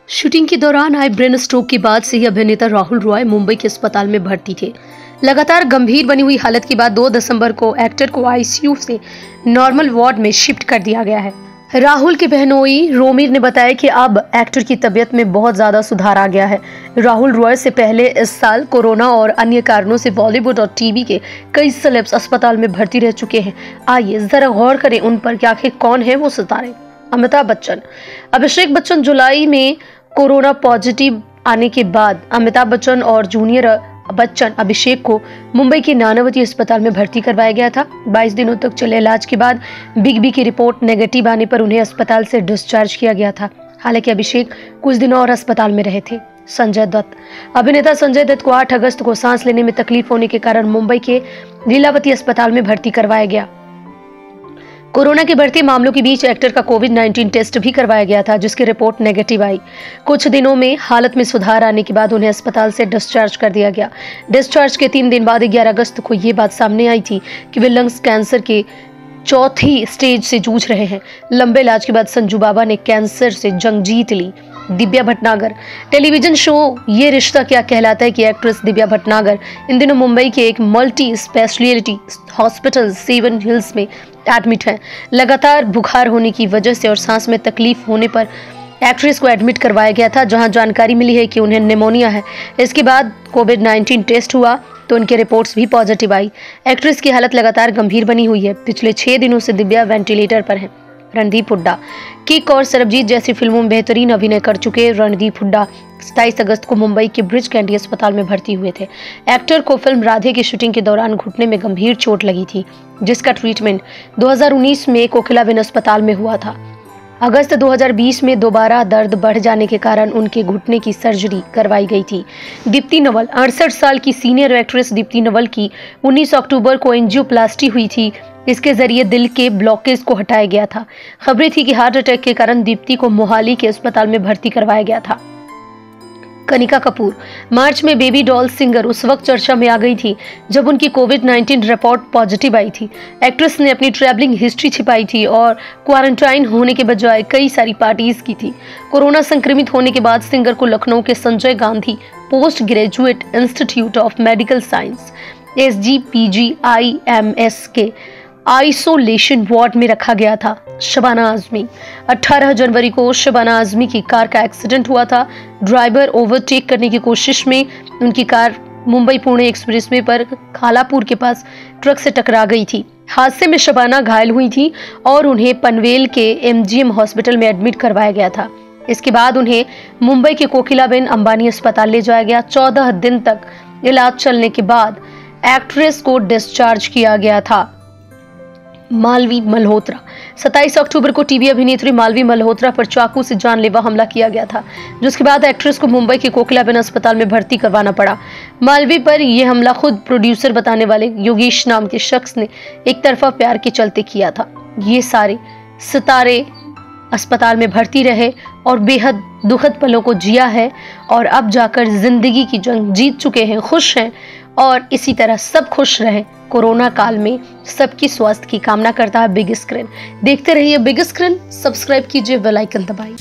Shooting के दौरान आए ब्रेन स्ट्रोक के बाद से ही अभिनेता राहुल रॉय मुंबई के अस्पताल में भर्ती थे। लगातार गंभीर बनी हुई हालत के बाद 2 दिसंबर को एक्टर को आईसीयू से नॉर्मल वार्ड में शिफ्ट कर दिया गया है। राहुल की बहनोई रोमिर ने बताया कि अब एक्टर की तबीयत में बहुत ज्यादा सुधार आ गया है। राहुल रॉय से पहले इस साल कोरोना और अन्य कारणों से बॉलीवुड और टीवी के कई सेलेब्स अस्पताल में भर्ती रह चुके हैं। आइए जरा गौर करें उन पर कि आखिर कौन है वो सितारे। अमिताभ बच्चन। अभिषेक बच्चन जुलाई में कोरोना पॉजिटिव आने के बाद अमिताभ बच्चन और जूनियर बच्चन अभिषेक को मुंबई के नानावती अस्पताल में भर्ती करवाया गया था। 22 दिनों तक चले इलाज के बाद बिग बी की रिपोर्ट नेगेटिव आने पर उन्हें अस्पताल से डिस्चार्ज किया गया था। हालांकि अभिषेक कुछ दिनों और अस्पताल में रहे थे। संजय दत्त। अभिनेता संजय दत्त को 8 अगस्त को सांस लेने में तकलीफ होने के कारण मुंबई के लीलावती अस्पताल में भर्ती करवाया गया। कोरोना के बढ़ते मामलों के बीच एक्टर का कोविड-19 टेस्ट भी करवाया गया था, जिसकी रिपोर्ट नेगेटिव आई। कुछ दिनों में हालत में सुधार आने के बाद उन्हें अस्पताल से डिस्चार्ज कर दिया गया। डिस्चार्ज के 3 दिन बाद 11 अगस्त को ये बात सामने आई थी कि वे लंग्स कैंसर के 4थी स्टेज से जूझ रहे हैं। लंबे इलाज के बाद संजू बाबा ने कैंसर से जंग जीत ली। दिव्या भटनागर। टेलीविजन शो ये रिश्ता क्या कहलाता है की एक्ट्रेस दिव्या भटनागर इन दिनों मुंबई के एक मल्टी स्पेशलिटी हॉस्पिटल 7 हिल्स में एडमिट है। लगातार बुखार होने की वजह से और सांस में तकलीफ होने पर एक्ट्रेस को एडमिट करवाया गया था, जहां जानकारी मिली है कि उन्हें निमोनिया है। इसके बाद कोविड-19 टेस्ट हुआ तो उनके रिपोर्ट्स भी पॉजिटिव आई। एक्ट्रेस की हालत लगातार गंभीर बनी हुई है। पिछले 6 दिनों से दिव्या वेंटिलेटर पर है। रणदीप हुड्डा। किक और सरबजीत जैसी फिल्मों में बेहतरीन अभिनय कर चुके रणदीप हुड्डा 27 अगस्त को मुंबई के ब्रिज कैंडी अस्पताल में भर्ती हुए थे। एक्टर को फिल्म राधे की शूटिंग के दौरान घुटने में गंभीर चोट लगी थी, जिसका ट्रीटमेंट 2019 में कोकिलाबेन अस्पताल में हुआ था। अगस्त 2020 में दोबारा दर्द बढ़ जाने के कारण उनके घुटने की सर्जरी करवाई गई थी। दीप्ति नवल। 68 साल की सीनियर एक्ट्रेस दीप्ति नवल की 19 अक्टूबर को एंजियोप्लास्टी हुई थी। इसके जरिए दिल के ब्लॉकेज को हटाया गया था। खबरें थी कि हार्ट अटैक के कारण दीप्ति को मोहाली के अस्पताल में भर्ती करवाया गया था। कनिका कपूर। मार्च में बेबी डॉल सिंगर उस वक्त चर्चा में आ गई थी जब उनकी कोविड-19 रिपोर्ट पॉजिटिव आई थी। एक्ट्रेस ने अपनी ट्रैवलिंग हिस्ट्री छिपाई थी और क्वारंटाइन होने के बजाय कई सारी पार्टीज की थी। कोरोना संक्रमित होने के बाद सिंगर को लखनऊ के Sanjay Gandhi post graduate institute of medical science SGPGIMS के आइसोलेशन वार्ड में रखा गया था। शबाना आजमी। 18 जनवरी को शबाना आजमी की कार का एक्सीडेंट हुआ था। ड्राइवर ओवरटेक करने की कोशिश में उनकी कार मुंबई पुणे एक्सप्रेसवे पर खालापुर के पास ट्रक से टकरा गई थी। हादसे में शबाना घायल हुई थी और उन्हें पनवेल के MGM हॉस्पिटल में एडमिट करवाया गया था। इसके बाद उन्हें मुंबई के कोकिलाबेन अंबानी अस्पताल ले जाया गया। 14 दिन तक इलाज चलने के बाद एक्ट्रेस को डिस्चार्ज किया गया था। मालवी मल्होत्रा। 27 अक्टूबर को टीवी अभिनेत्री मालवी मल्होत्रा पर चाकू से जानलेवा हमला किया गया था, जिसके बाद एक्ट्रेस को मुंबई के कोकिलाबेन अस्पताल में भर्ती करवाना पड़ा। मालवी पर यह हमला खुद प्रोड्यूसर बताने वाले योगेश नाम के शख्स ने एक तरफा प्यार के चलते किया था। ये सारे सितारे अस्पताल में भर्ती रहे और बेहद दुखद पलों को जिया है और अब जाकर जिंदगी की जंग जीत चुके हैं, खुश हैं और इसी तरह सब खुश रहें। कोरोना काल में सबकी स्वास्थ्य की कामना करता है बिग स्क्रीन। देखते रहिए बिग स्क्रीन, सब्सक्राइब कीजिए, बेल आइकन दबाइए।